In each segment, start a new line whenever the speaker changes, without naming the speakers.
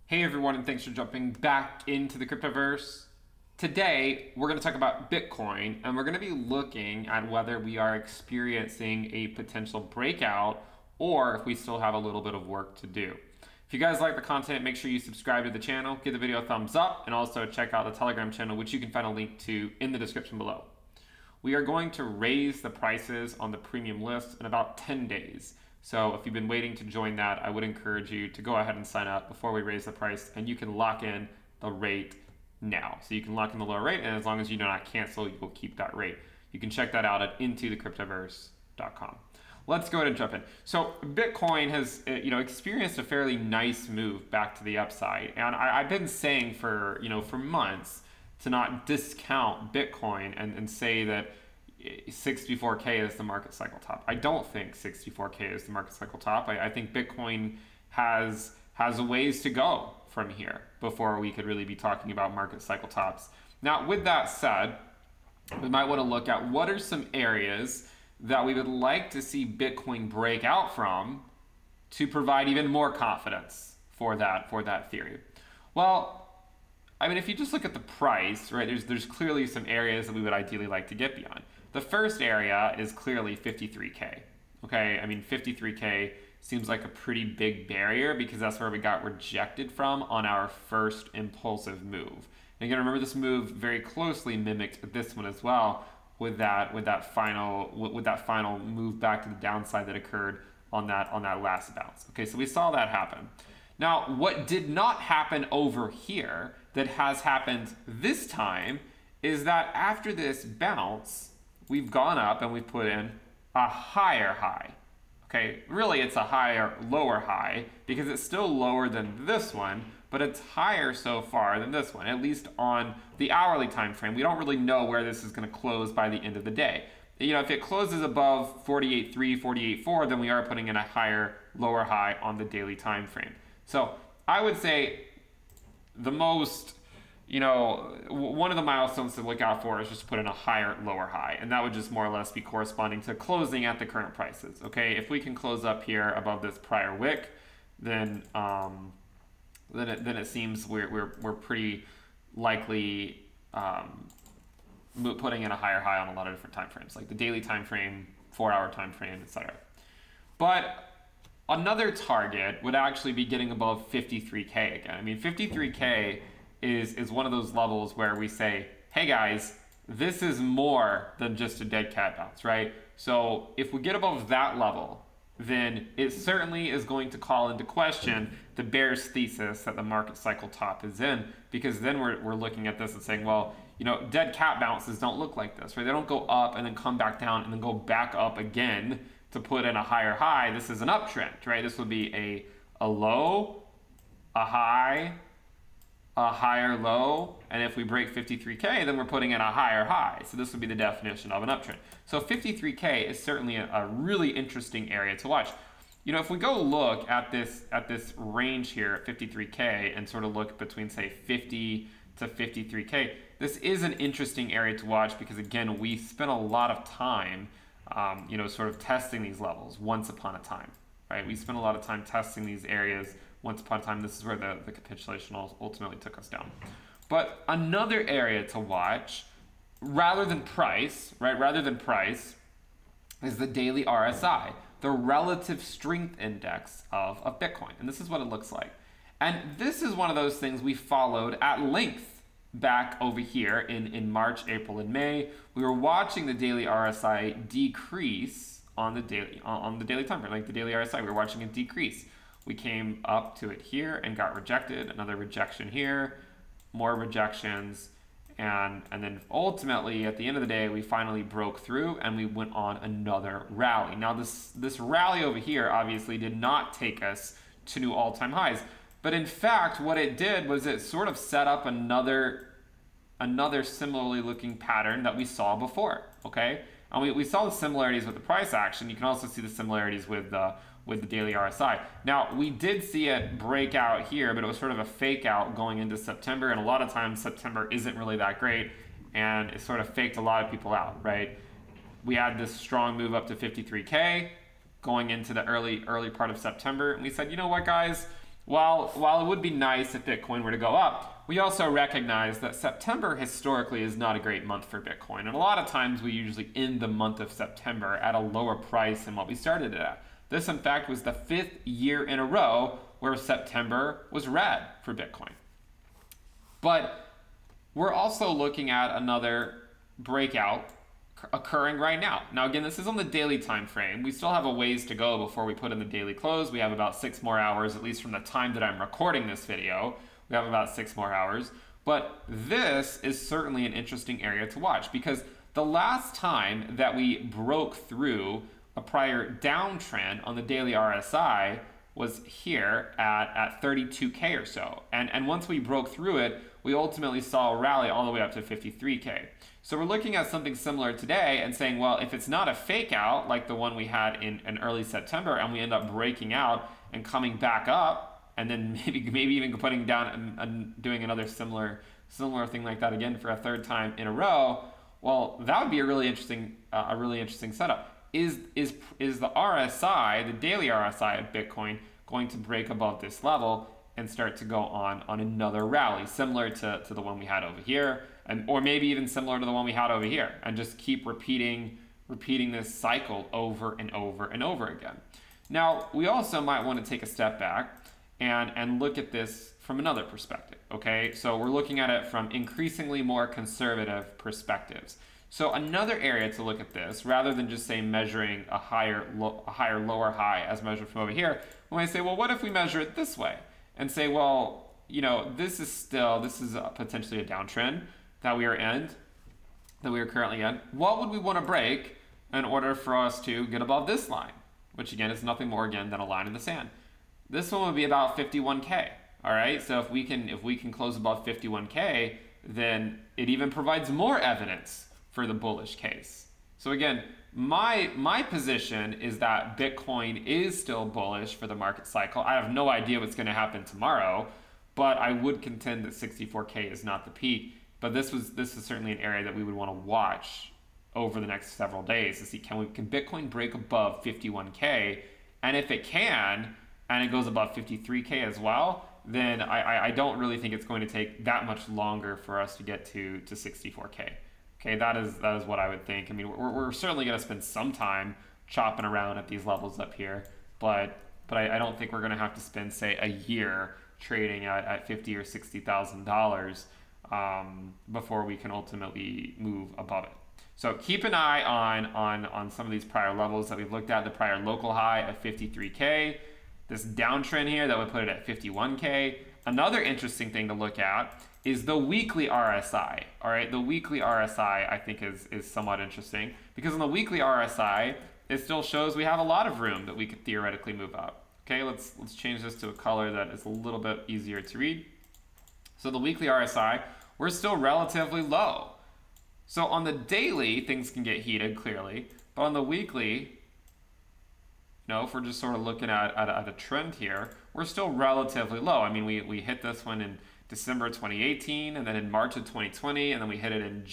Hey everyone, and thanks for jumping back into the cryptoverse. Today, we're going to talk about Bitcoin, and we're going to be looking at whether we are experiencing a potential breakout or if we still have a little bit of work to do. If you guys like the content, make sure you subscribe to the channel, give the video a thumbs up, and also check out the Telegram channel, which you can find a link to in the description below. We are going to raise the prices on the premium list in about 10 days. So if you've been waiting to join that, I would encourage you to go ahead and sign up before we raise the price, and you can lock in the rate now. So you can lock in the lower rate, and as long as you do not cancel, you'll keep that rate. You can check that out at intothecryptoverse.com. Let's go ahead and jump in. So Bitcoin has experienced a fairly nice move back to the upside, and I've been saying for months to not discount Bitcoin and say that 64K is the market cycle top. I don't think 64K is the market cycle top. I think Bitcoin has a ways to go from here before we could really be talking about market cycle tops. Now, with that said, we might want to look at what are some areas that we would like to see Bitcoin break out from to provide even more confidence for that theory. Well, I mean, if you just look at the price, right, there's clearly some areas that we would ideally like to get beyond. The first area is clearly 53K. Okay, I mean, 53K seems like a pretty big barrier because that's where we got rejected from on our first impulsive move. And again, remember this move very closely mimicked this one as well with that final move back to the downside that occurred on that last bounce. Okay, so we saw that happen. Now, what did not happen over here that has happened this time is that after this bounce, we've gone up and we've put in a higher high. Okay, really it's a lower high because it's still lower than this one, but it's higher so far than this one, at least on the hourly time frame. We don't really know where this is going to close by the end of the day. If it closes above 48.3, 48.4, then we are putting in a higher, lower high on the daily time frame. So I would say the most, one of the milestones to look out for is just to put in a higher, lower high. And that would just more or less be corresponding to closing at the current prices. Okay, if we can close up here above this prior wick, then it seems we're pretty likely putting in a higher high on a lot of different time frames, like the daily time frame, 4-hour time frame, etc. But another target would actually be getting above 53K again. I mean, 53K is one of those levels where we say, hey guys, this is more than just a dead cat bounce, right? So if we get above that level, then it certainly is going to call into question the bear's thesis that the market cycle top is in, because then we're looking at this and saying, well, dead cat bounces don't look like this, right? They don't go up and then come back down and then go back up again to put in a higher high. This is an uptrend, right? This would be a low, a high, a higher low, and if we break 53K, then we're putting in a higher high. So this would be the definition of an uptrend. So 53K is certainly a really interesting area to watch. If we go look at this range here at 53K and sort of look between, say, 50 to 53K, this is an interesting area to watch because, again, we spent a lot of time sort of testing these levels once upon a time, right? We spent a lot of time testing these areas once upon a time. This is where the capitulation ultimately took us down. But another area to watch, rather than price, is the daily RSI, the relative strength index of Bitcoin. And this is what it looks like. And this is one of those things we followed at length back over here in March, April, and May. We were watching the daily RSI decrease on the daily time frame, like the daily RSI. We were watching it decrease. We came up to it here and got rejected. Another rejection here, more rejections, and then ultimately at the end of the day, we finally broke through and we went on another rally. Now this rally over here obviously did not take us to new all-time highs. But in fact, what it did was it sort of set up another similarly looking pattern that we saw before, okay? And we saw the similarities with the price action. You can also see the similarities with the daily RSI. Now, we did see it break out here, but it was sort of a fake out going into September, and a lot of times September isn't really that great, and it sort of faked a lot of people out, right? We had this strong move up to 53K going into the early part of September, and we said, you know what, guys? While it would be nice if Bitcoin were to go up, we also recognize that September historically is not a great month for Bitcoin. And a lot of times we usually end the month of September at a lower price than what we started it at. This, in fact, was the 5th year in a row where September was red for Bitcoin. But we're also looking at another breakout occurring right now. Now, again, this is on the daily time frame. We still have a ways to go before we put in the daily close. We have about 6 more hours, at least from the time that I'm recording this video. We have about 6 more hours. But this is certainly an interesting area to watch, because the last time that we broke through a prior downtrend on the daily RSI was here at 32K or so. And once we broke through it, we ultimately saw a rally all the way up to 53K. So we're looking at something similar today and saying, well, if it's not a fake out like the one we had in early September, and we end up breaking out and coming back up, and then maybe even putting down and doing another similar thing like that again for a 3rd time in a row, well, that would be a really interesting setup. Is the RSI, the daily RSI of Bitcoin, going to break above this level and start to go on another rally similar to the one we had over here, or maybe even similar to the one we had over here, and just keep repeating this cycle over and over and over again? Now, we also might want to take a step back and look at this from another perspective, okay? So we're looking at it from increasingly more conservative perspectives. So another area to look at this, rather than just say measuring a higher lower high as measured from over here, we might say, well, what if we measure it this way and say, well, you know, this is potentially a downtrend that we are currently in. What would we want to break in order for us to get above this line, which again is nothing more again than a line in the sand? This one would be about 51K. All right, so if we can close above 51K, then it even provides more evidence for the bullish case. So again, my position is that Bitcoin is still bullish for the market cycle. I have no idea what's going to happen tomorrow, but I would contend that 64K is not the peak. But this is certainly an area that we would want to watch over the next several days to see can Bitcoin break above 51K, and if it can, and it goes above 53K as well, then I don't really think it's going to take that much longer for us to get to 64K. Okay, that is what I would think. I mean, we're certainly going to spend some time chopping around at these levels up here, but I don't think we're going to have to spend, say, a year trading at $50,000 or $60,000 before we can ultimately move above it. So keep an eye on some of these prior levels that we've looked at. The prior local high of 53K, this downtrend here that would put it at 51K. Another interesting thing to look at is the weekly RSI. All right, the weekly RSI I think is somewhat interesting, because on the weekly RSI, it still shows we have a lot of room that we could theoretically move up. Okay, let's change this to a color that is a little bit easier to read. So the weekly RSI, we're still relatively low. So on the daily, things can get heated clearly, but on the weekly, if we're just sort of looking at a trend here, we're still relatively low. I mean, we hit this one in December 2018, and then in March of 2020, and then we hit it in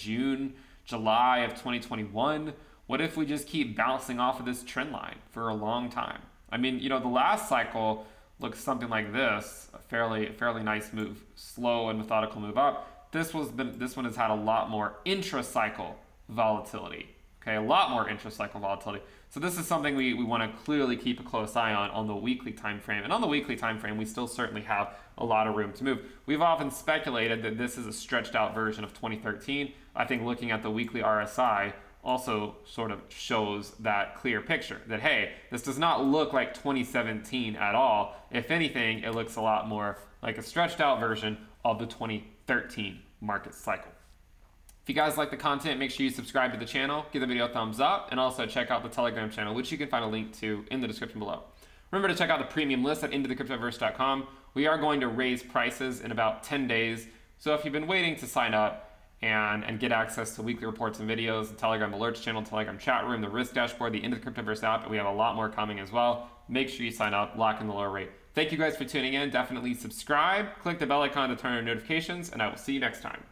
July of 2021. What if we just keep bouncing off of this trend line for a long time? I mean, the last cycle looks something like this, a fairly nice move, slow and methodical move up. This one has had a lot more intra-cycle volatility. Okay, a lot more intra-cycle volatility. So this is something we want to clearly keep a close eye on the weekly time frame. And on the weekly time frame, we still certainly have a lot of room to move. We've often speculated that this is a stretched out version of 2013. I think looking at the weekly RSI also sort of shows that clear picture that, hey, this does not look like 2017 at all. If anything, it looks a lot more like a stretched out version of the 2013 market cycle. If you guys like the content, make sure you subscribe to the channel, give the video a thumbs up, and also check out the Telegram channel, which you can find a link to in the description below. Remember to check out the premium list at intothecryptoverse.com. We are going to raise prices in about 10 days, so if you've been waiting to sign up and get access to weekly reports and videos, the Telegram alerts channel, Telegram chat room, the risk dashboard, the Into the Cryptoverse app, and we have a lot more coming as well, make sure you sign up, lock in the lower rate. Thank you guys for tuning in. Definitely subscribe, click the bell icon to turn on notifications, and I will see you next time.